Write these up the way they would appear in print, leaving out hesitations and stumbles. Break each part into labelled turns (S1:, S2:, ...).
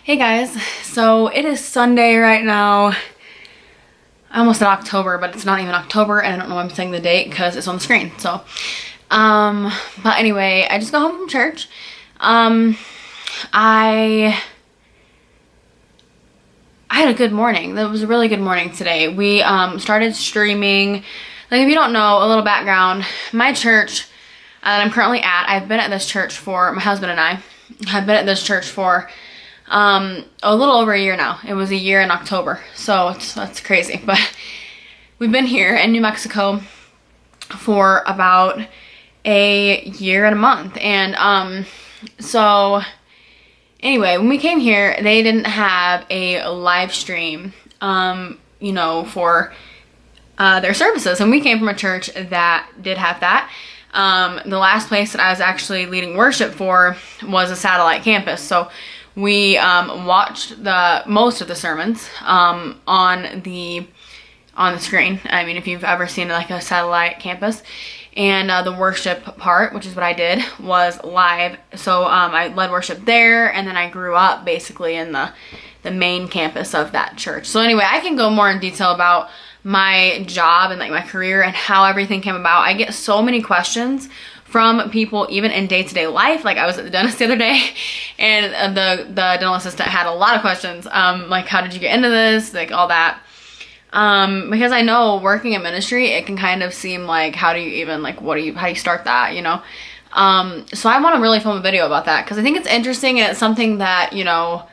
S1: Hey guys, so it is Sunday right now. I almost said October, but it's not even October, and I don't know why I'm saying the date because it's on the screen. So, but anyway, I just got home from church. I had a good morning. That was a really good morning today. We started streaming. Like, if you don't know, a little background, my church that I'm currently at, I've been at this church for, my husband and I have been at this church for a little over a year now. It was a year in October, so that's crazy. But we've been here in New Mexico for about a year and a month. And so anyway, when we came here, they didn't have a live stream, you know, for their services. And we came from a church that did have that. The last place that I was actually leading worship for was a satellite campus. So we watched most of the sermons on the screen. I mean, if you've ever seen like a satellite campus. And the worship part, which is what I did, was live. So I led worship there, and then I grew up basically in the main campus of that church. So anyway, I can go more in detail about my job and like my career and how everything came about. I get so many questions from people even in day-to-day life. Like, I was at the dentist the other day, and the dental assistant had a lot of questions, like, how did you get into this, like all that. Because I know working in ministry, it can kind of seem like, how do you even, like, how do you start that, you know? So I want to really film a video about that, because I think it's interesting, and it's something that, you know,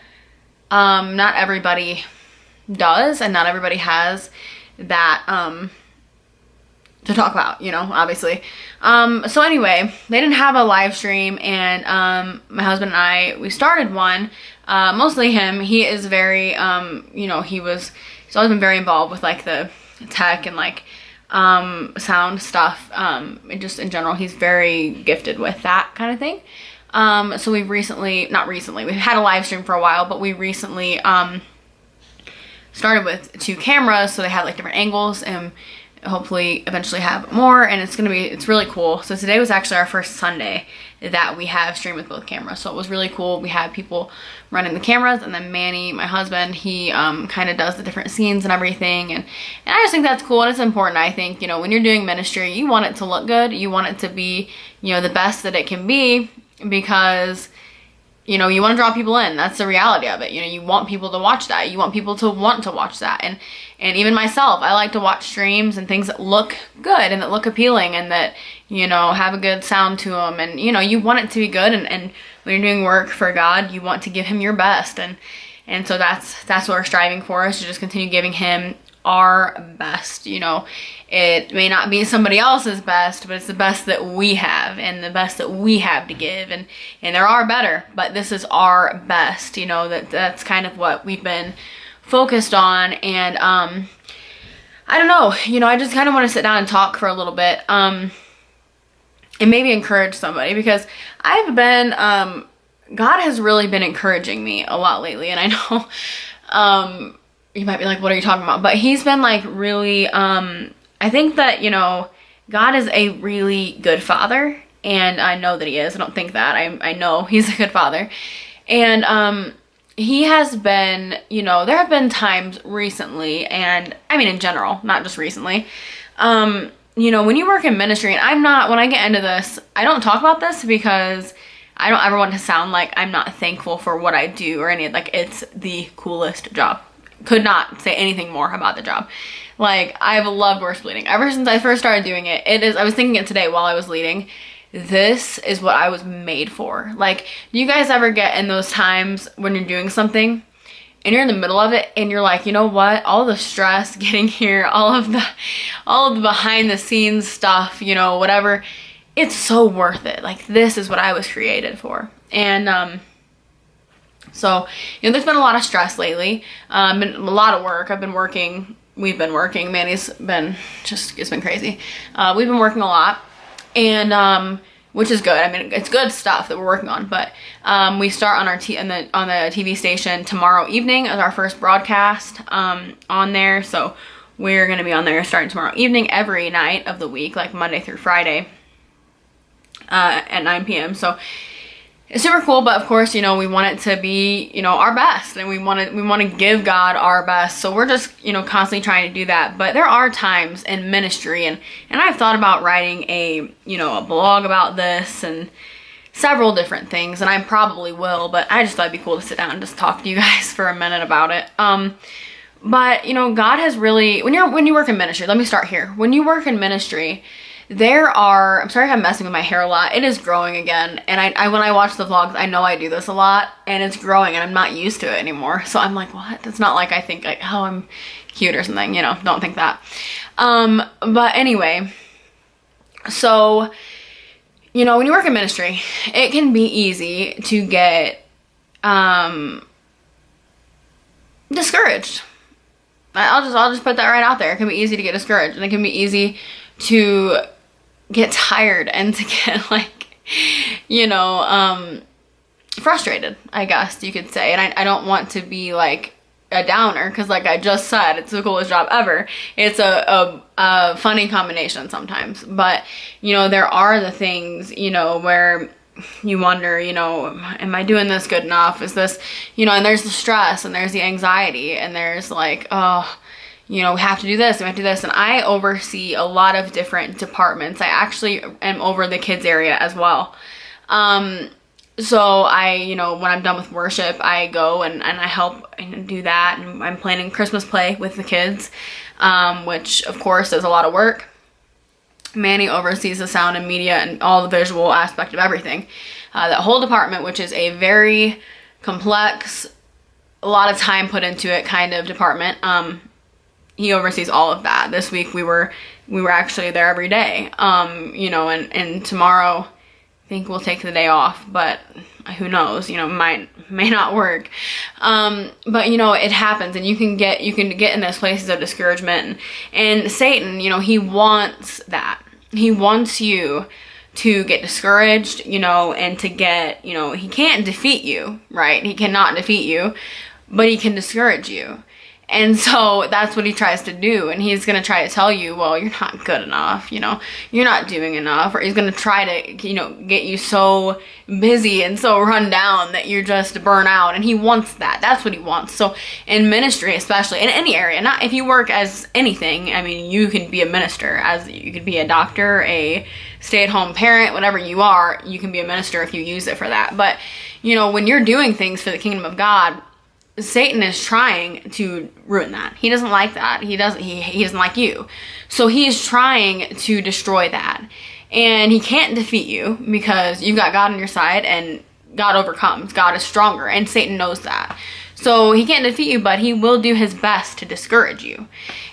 S1: not everybody does, and not everybody has that, to talk about, you know, obviously. So anyway, they didn't have a live stream, and my husband and I, we started one. Mostly him. He is very, you know, he's always been very involved with like the tech and like sound stuff, and just in general, he's very gifted with that kind of thing. So we've we've had a live stream for a while, but we recently started with 2 cameras, so they had like different angles, and hopefully eventually have more, and it's really cool. So today was actually our first Sunday that we have streamed with both cameras, so it was really cool. We had people running the cameras, and then Manny, my husband, he kind of does the different scenes and everything, and I just think that's cool, and it's important. I think, you know, when you're doing ministry, you want it to look good, you want it to be, you know, the best that it can be, because, you know, you want to draw people in. That's the reality of it. You know, you want people to watch that. You want people to want to watch that. And even myself, I like to watch streams and things that look good and that look appealing and that, you know, have a good sound to them. And, you know, you want it to be good. And when you're doing work for God, you want to give him your best. And so that's what we're striving for, is to just continue giving him our best. You know, it may not be somebody else's best, but it's the best that we have, and the best that we have to give, and there are better, but this is our best. You know, that's kind of what we've been focused on. And I don't know, you know, I just kind of want to sit down and talk for a little bit, and maybe encourage somebody, because I've been God has really been encouraging me a lot lately. And I know you might be like, what are you talking about? But he's been like really, I think that, you know, God is a really good father, and I know that he is. I don't think that. I know he's a good father. And he has been, you know, there have been times recently, and I mean in general, not just recently, you know, when you work in ministry, and when I get into this, I don't talk about this because I don't ever want to sound like I'm not thankful for what I do or any, like, it's the coolest job. Could not say anything more about the job. Like, I've loved worship leading ever since I first started doing it. I was thinking it today while I was leading. This is what I was made for. Like, do you guys ever get in those times when you're doing something and you're in the middle of it, and you're like, you know what? All the stress getting here, all of the behind the scenes stuff, you know, whatever, it's so worth it. Like, this is what I was created for. And so, you know, there's been a lot of stress lately, been a lot of work. We've been working. Manny's been it's been crazy. We've been working a lot, and which is good. I mean, it's good stuff that we're working on. But we start on on the TV station tomorrow evening as our first broadcast on there. So we're gonna be on there starting tomorrow evening, every night of the week, like Monday through Friday, at 9 p.m. So it's super cool, but of course, you know, we want it to be, you know, our best, and we want to give God our best. So we're just, you know, constantly trying to do that. But there are times in ministry, and I've thought about writing a, you know, a blog about this and several different things, and I probably will, but I just thought it'd be cool to sit down and just talk to you guys for a minute about it. But you know, God has really, when you work in ministry, let me start here. When you work in ministry, I'm sorry if I'm messing with my hair a lot. It is growing again. And I when I watch the vlogs, I know I do this a lot, and it's growing, and I'm not used to it anymore. So I'm like, what? It's not like I think like, oh, I'm cute or something, you know, don't think that. But anyway, so, you know, when you work in ministry, it can be easy to get, discouraged. I'll just put that right out there. It can be easy to get discouraged, and it can be easy to get tired and to get like, you know, frustrated, I guess you could say. And I don't want to be like a downer, because like I just said, it's the coolest job ever. It's a funny combination sometimes, but you know, there are the things, you know, where you wonder, you know, am I doing this good enough? Is this, you know, and there's the stress, and there's the anxiety, and there's like, oh, you know, we have to do this, we have to do this. And I oversee a lot of different departments. I actually am over the kids area as well. So I, you know, when I'm done with worship, I go and I help and do that. And I'm planning Christmas play with the kids, which of course is a lot of work. Manny oversees the sound and media and all the visual aspect of everything. That whole department, which is a very complex, a lot of time put into it kind of department. He oversees all of that. This week we were actually there every day. You know, and tomorrow I think we'll take the day off, but who knows, you know, may not work. But you know, it happens, and you can get in those places of discouragement, and Satan, you know, he wants that. He wants you to get discouraged, you know, and to get, you know, he can't defeat you, right? He cannot defeat you, but he can discourage you. And so that's what he tries to do. And he's going to try to tell you, well, you're not good enough, you know, you're not doing enough. Or he's going to try to, you know, get you so busy and so run down that you're just burn out. And he wants that. That's what he wants. So in ministry, especially in any area, not if you work as anything, I mean, you can be a minister, as you could be a doctor, a stay-at-home parent, whatever you are, you can be a minister if you use it for that. But, you know, when you're doing things for the kingdom of God, Satan is trying to ruin that. He doesn't like that. He doesn't like you. So he's trying to destroy that. And he can't defeat you because you've got God on your side, and God overcomes. God is stronger, and Satan knows that. So he can't defeat you, but he will do his best to discourage you.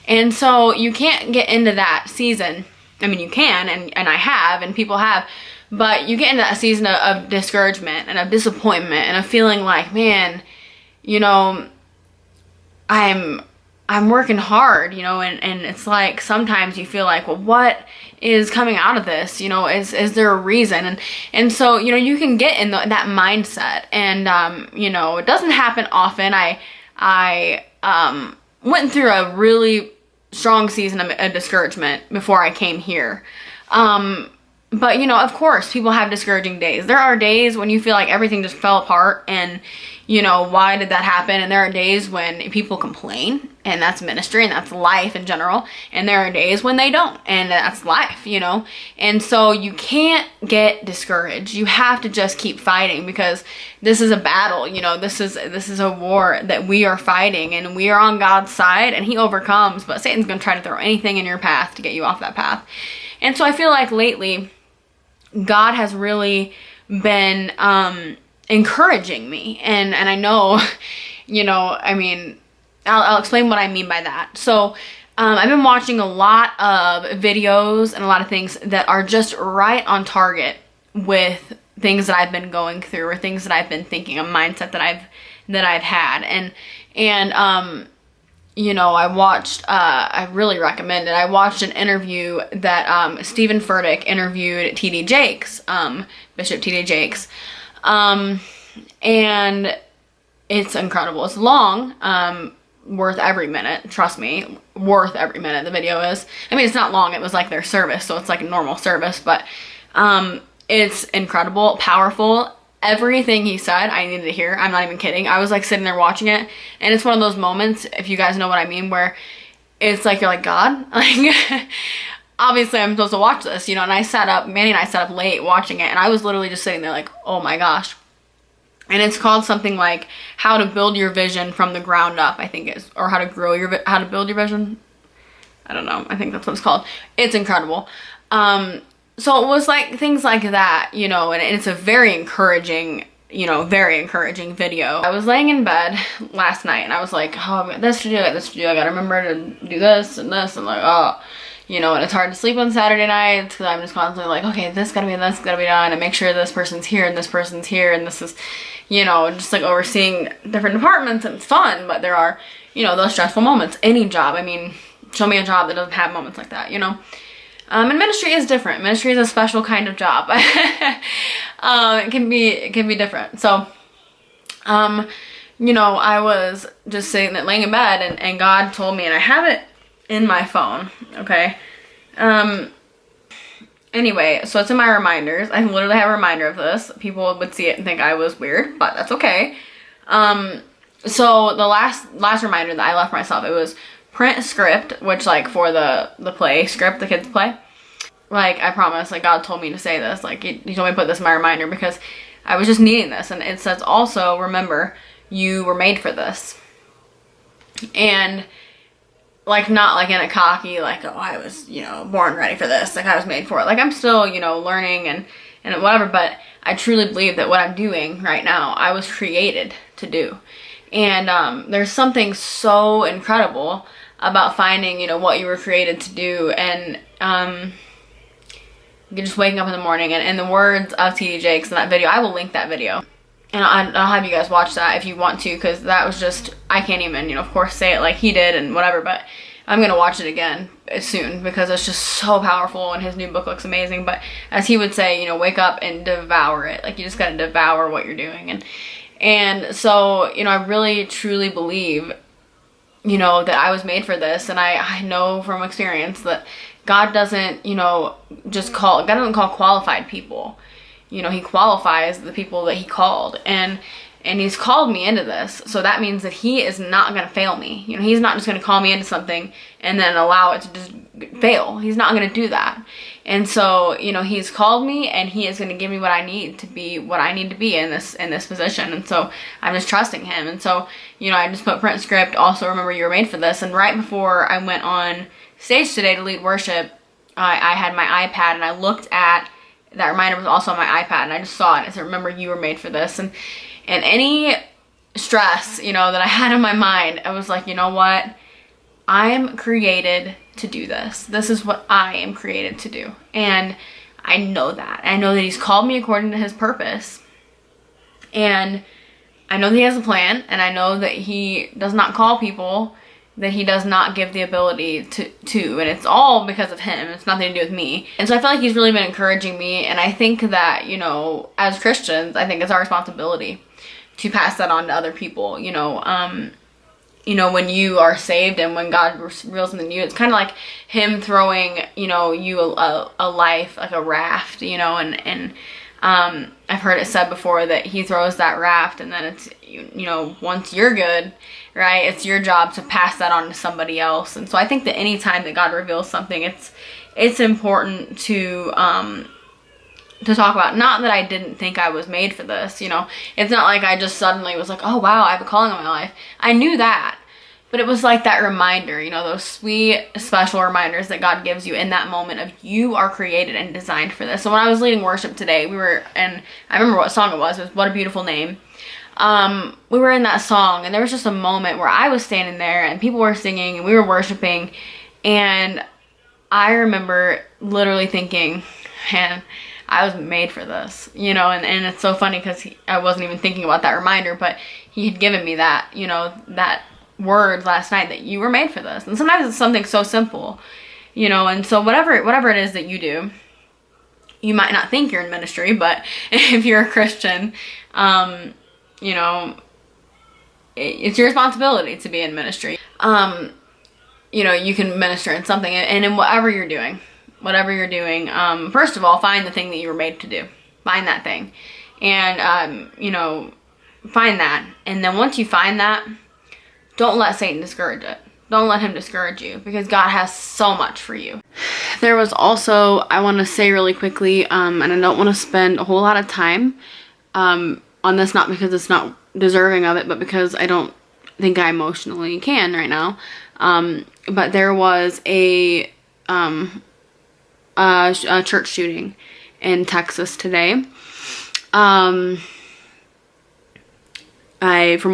S1: And so you can't get into that season. I mean, you can, and I have, and people have, but you get into that season of discouragement and of disappointment and of feeling like, man, you know, I'm working hard, you know, and it's like sometimes you feel like, well, what is coming out of this? You know, is there a reason? And so, you know, you can get in that mindset, and you know, it doesn't happen often. I went through a really strong season of discouragement before I came here. But you know, of course, people have discouraging days. There are days when you feel like everything just fell apart, and you know, why did that happen? And there are days when people complain, and that's ministry, and that's life in general. And there are days when they don't, and that's life, you know. And so you can't get discouraged. You have to just keep fighting, because this is a battle, you know. This is a war that we are fighting, and we are on God's side, and he overcomes. But Satan's going to try to throw anything in your path to get you off that path. And so I feel like lately, God has really been encouraging me, and I know, you know, I mean, I'll explain what I mean by that. So I've been watching a lot of videos and a lot of things that are just right on target with things that I've been going through, or things that I've been thinking, a mindset that I've had, and you know, I really recommend it. I watched an interview that Stephen Furtick interviewed T.D. Jakes, Bishop T.D. Jakes, and it's incredible. It's long, worth every minute. Trust me, worth every minute. The video is. I mean, it's not long. It was like their service, so it's like a normal service, but it's incredible, powerful. everything he said I needed to hear. I'm not even kidding. I was like sitting there watching it, and it's one of those moments, if you guys know what I mean, where it's like you're like, God, like obviously I'm supposed to watch this, you know. And Manny and I sat up late watching it, and I was literally just sitting there like, oh my gosh. And it's called something like How to Build Your Vision from the Ground Up, I think is, or how to build your vision. I don't know. I think that's what it's called. It's incredible. So it was like things like that, you know, and it's a very encouraging video. I was laying in bed last night, and I was like, oh, I've got this to do, I gotta remember to do this, and like, oh, you know, and it's hard to sleep on Saturday nights because I'm just constantly like, okay, this gotta be done, and make sure this person's here, and this person's here, and this is, you know, just like overseeing different departments, and it's fun, but there are, you know, those stressful moments. Any job, I mean, show me a job that doesn't have moments like that, you know. And ministry is different. Ministry is a special kind of job. It can be different. So, you know, I was just sitting there laying in bed, and God told me, and I have it in my phone, okay? Anyway, so it's in my reminders. I literally have a reminder of this. People would see it and think I was weird, but that's okay. So the last reminder that I left myself, it was print script, which like for the play script, the kids play. Like, I promise, like, God told me to say this. Like, he told me to put this in my reminder because I was just needing this. And it says also, remember, you were made for this. And, like, not like in a cocky, like, oh, I was, you know, born ready for this. Like, I was made for it. Like, I'm still, you know, learning and whatever. But I truly believe that what I'm doing right now, I was created to do. And there's something so incredible about finding, you know, what you were created to do. And you're just waking up in the morning, and in the words of TD Jakes in that video, I will link that video, and I'll have you guys watch that if you want to, because that was just, I can't even, you know, of course say it like he did and whatever, but I'm gonna watch it again soon because it's just so powerful, and his new book looks amazing. But as he would say, you know, wake up and devour it. Like, you just gotta devour what you're doing. And so, you know, I really truly believe, you know, that I was made for this. And I know from experience that God doesn't, you know, God doesn't call qualified people. You know, he qualifies the people that he called. And he's called me into this. So that means that he is not going to fail me. You know, he's not just going to call me into something and then allow it to just fail. He's not going to do that. And so, you know, he's called me, and he is going to give me what I need to be what I need to be in this position. And so I'm just trusting him. And so, you know, I just put print script, also remember you were made for this. And right before I went on stage today to lead worship, I had my iPad, and I looked at, that reminder was also on my iPad, and I just saw it. It said, remember you were made for this. And any stress, you know, that I had in my mind, I was like, you know what? I'm created to do this. This is what I am created to do. And I know that. I know that he's called me according to his purpose. And I know that he has a plan, and I know that he does not call people that he does not give the ability to, and it's all because of him. It's nothing to do with me. And so I feel like he's really been encouraging me, and I think that, you know, as Christians, I think it's our responsibility to pass that on to other people. You know, when you are saved and when God reveals something to you, it's kind of like him throwing, you know, you a life, like a raft, you know, and I've heard it said before that he throws that raft, and then it's, you know, once you're good, right, it's your job to pass that on to somebody else. And so I think that any time that God reveals something, it's important to talk about. Not that I didn't think I was made for this, you know. It's not like I just suddenly was like, oh wow, I have a calling in my life. I knew that. But it was like that reminder, you know, those sweet, special reminders that God gives you in that moment of you are created and designed for this. So when I was leading worship today, and I remember what song it was What a Beautiful Name. We were in that song, and there was just a moment where I was standing there and people were singing and we were worshiping, and I remember literally thinking, man, I was made for this, you know. And it's so funny because I wasn't even thinking about that reminder, but he had given me that, you know, that word last night, that you were made for this. And sometimes it's something so simple, you know. And so whatever it is that you do, you might not think you're in ministry, but if you're a Christian, you know, it's your responsibility to be in ministry. You know, you can minister in something, and in whatever you're doing, first of all, find the thing that you were made to do. Find that thing. and you know, find that. And then once you find that, don't let Satan discourage it. Don't let him discourage you, because God has so much for you. There was also, I want to say really quickly, and I don't want to spend a whole lot of time on this, not because it's not deserving of it, but because I don't think I emotionally can right now. But there was a church shooting in Texas today. From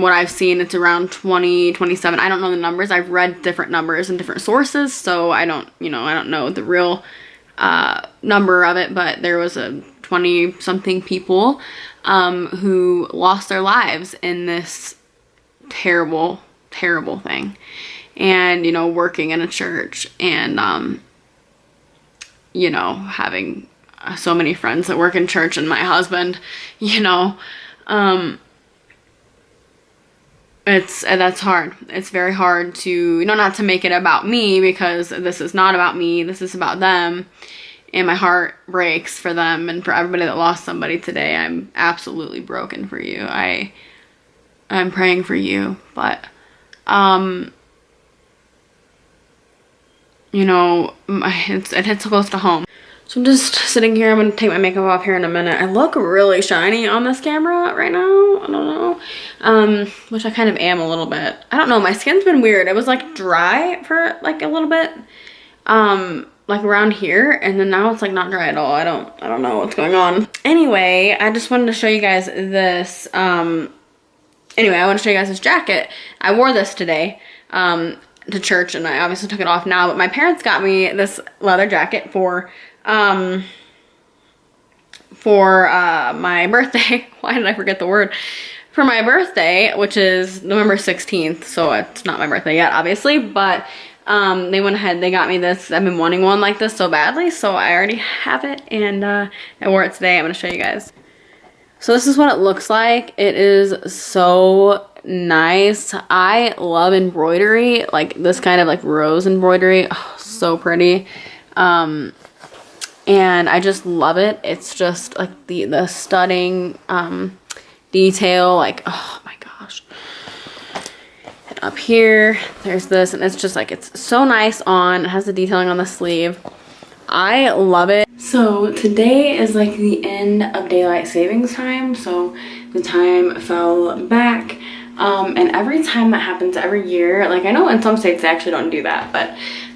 S1: what I've seen, it's around 20, 27. I don't know the numbers. I've read different numbers in different sources, so I don't know the real number of it, but there was a 20-something people who lost their lives in this terrible, terrible thing. And, you know, working in a church and, you know, having so many friends that work in church, and my husband, you know, that's hard. It's very hard to, you know, not to make it about me, because this is not about me. This is about them. And my heart breaks for them and for everybody that lost somebody today. I'm absolutely broken for you. I'm praying for you, but, you know, it hits close to home. So I'm just sitting here. I'm going to take my makeup off here in a minute. I look really shiny on this camera right now. I don't know. Which I kind of am a little bit. I don't know. My skin's been weird. It was like dry for like a little bit. Like around here. And then now it's like not dry at all. I don't know what's going on. Anyway, I just wanted to show you guys this. Anyway, I want to show you guys this jacket. I wore this today. To church, and I obviously took it off now, but my parents got me this leather jacket for my birthday. Why did I forget the word? For my birthday, which is November 16th, so it's not my birthday yet, obviously, but they went ahead, they got me this. I've been wanting one like this so badly, so I already have it, and I wore it today. I'm going to show you guys. So this is what it looks like. It is so nice. I love embroidery, like this kind of like rose embroidery. Oh, so pretty. And I just love it. It's just like the stunning detail, like, oh my gosh. And up here there's this, and it's just like, it's so nice on. It has the detailing on the sleeve. I love it. So today is like the end of daylight savings time, so the time fell back. And every time that happens every year, like I know in some states they actually don't do that, but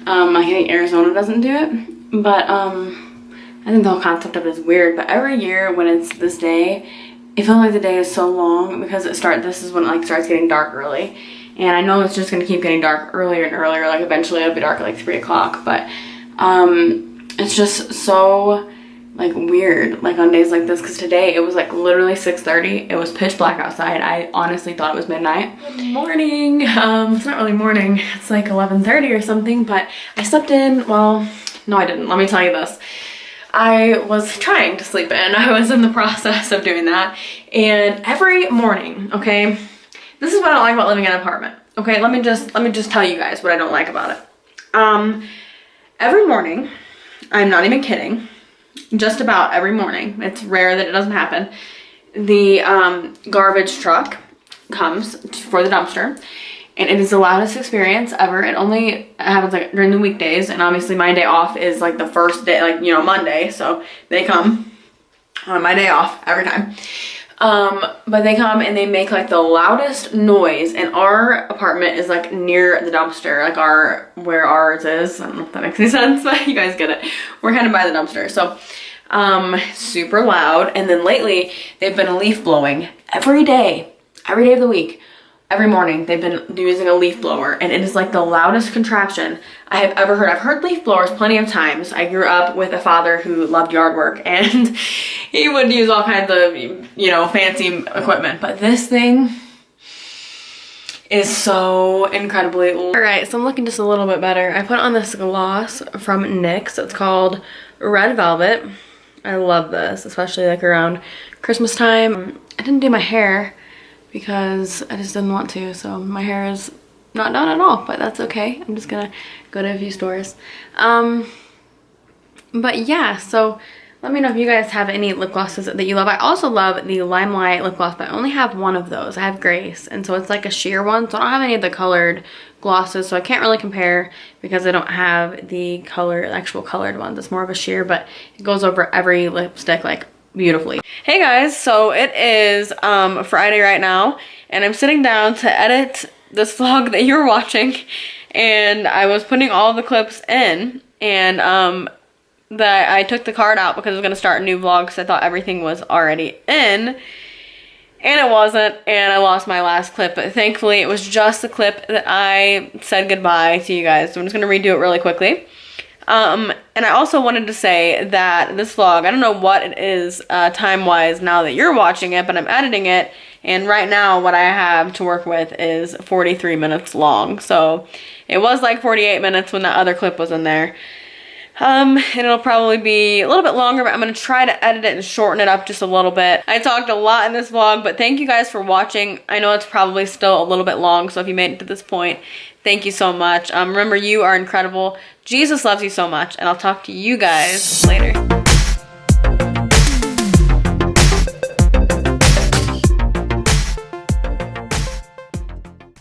S1: I think Arizona doesn't do it. But I think the whole concept of it is weird. But every year when it's this day, it feels like the day is so long, because this is when it like starts getting dark early. And I know it's just gonna keep getting dark earlier and earlier, like eventually it'll be dark at like 3 o'clock, but it's just so like weird, like on days like this, because today it was like literally 6:30. It was pitch black outside. I honestly thought it was midnight. Good morning. It's not really morning. It's like 11:30 or something, but I slept in. Well, no, I didn't. Let me tell you this. I was trying to sleep in. I was in the process of doing that. And every morning, okay, this is what I don't like about living in an apartment. Okay, let me just tell you guys what I don't like about it. Every morning, I'm not even kidding, just about every morning, it's rare that it doesn't happen, the garbage truck comes for the dumpster, and it is the loudest experience ever. It only happens like during the weekdays, and obviously my day off is like the first day, like, you know, Monday, so they come on my day off every time. But they come and they make like the loudest noise, and our apartment is like near the dumpster, like where ours is. I don't know if that makes any sense, but you guys get it. We're kind of by the dumpster, so super loud. And then lately they've been leaf blowing every day of the week. Every morning they've been using a leaf blower, and it is like the loudest contraption I have ever heard. I've heard leaf blowers plenty of times. I grew up with a father who loved yard work, and he would use all kinds of, you know, fancy equipment, but this thing is so incredibly old. All right, so I'm looking just a little bit better. I put on this gloss from NYX. It's called Red Velvet. I love this, especially like around Christmas time. I didn't do my hair because I just didn't want to, so my hair is not done at all, but that's okay. I'm just gonna go to a few stores. But yeah, so Let me know if you guys have any lip glosses that you love. I also love the Limelight lip gloss, but I only have one of those. I have Grace, and so it's like a sheer one, so I don't have any of the colored glosses, so I can't really compare because I don't have the actual colored ones. It's more of a sheer, but it goes over every lipstick like beautifully. Hey guys, so it is Friday right now, and I'm sitting down to edit this vlog that you're watching, and I was putting all the clips in, and that I took the card out because I was going to start a new vlog because I thought everything was already in, and it wasn't, and I lost my last clip, but thankfully it was just the clip that I said goodbye to you guys, so I'm just going to redo it really quickly. And I also wanted to say that this vlog, I don't know what it is time-wise now that you're watching it, but I'm editing it, and right now what I have to work with is 43 minutes long, so it was like 48 minutes when that other clip was in there. And it'll probably be a little bit longer, but I'm going to try to edit it and shorten it up just a little bit. I talked a lot in this vlog, but thank you guys for watching. I know it's probably still a little bit long, so if you made it to this point, thank you so much. Remember, you are incredible. Jesus loves you so much, and I'll talk to you guys later.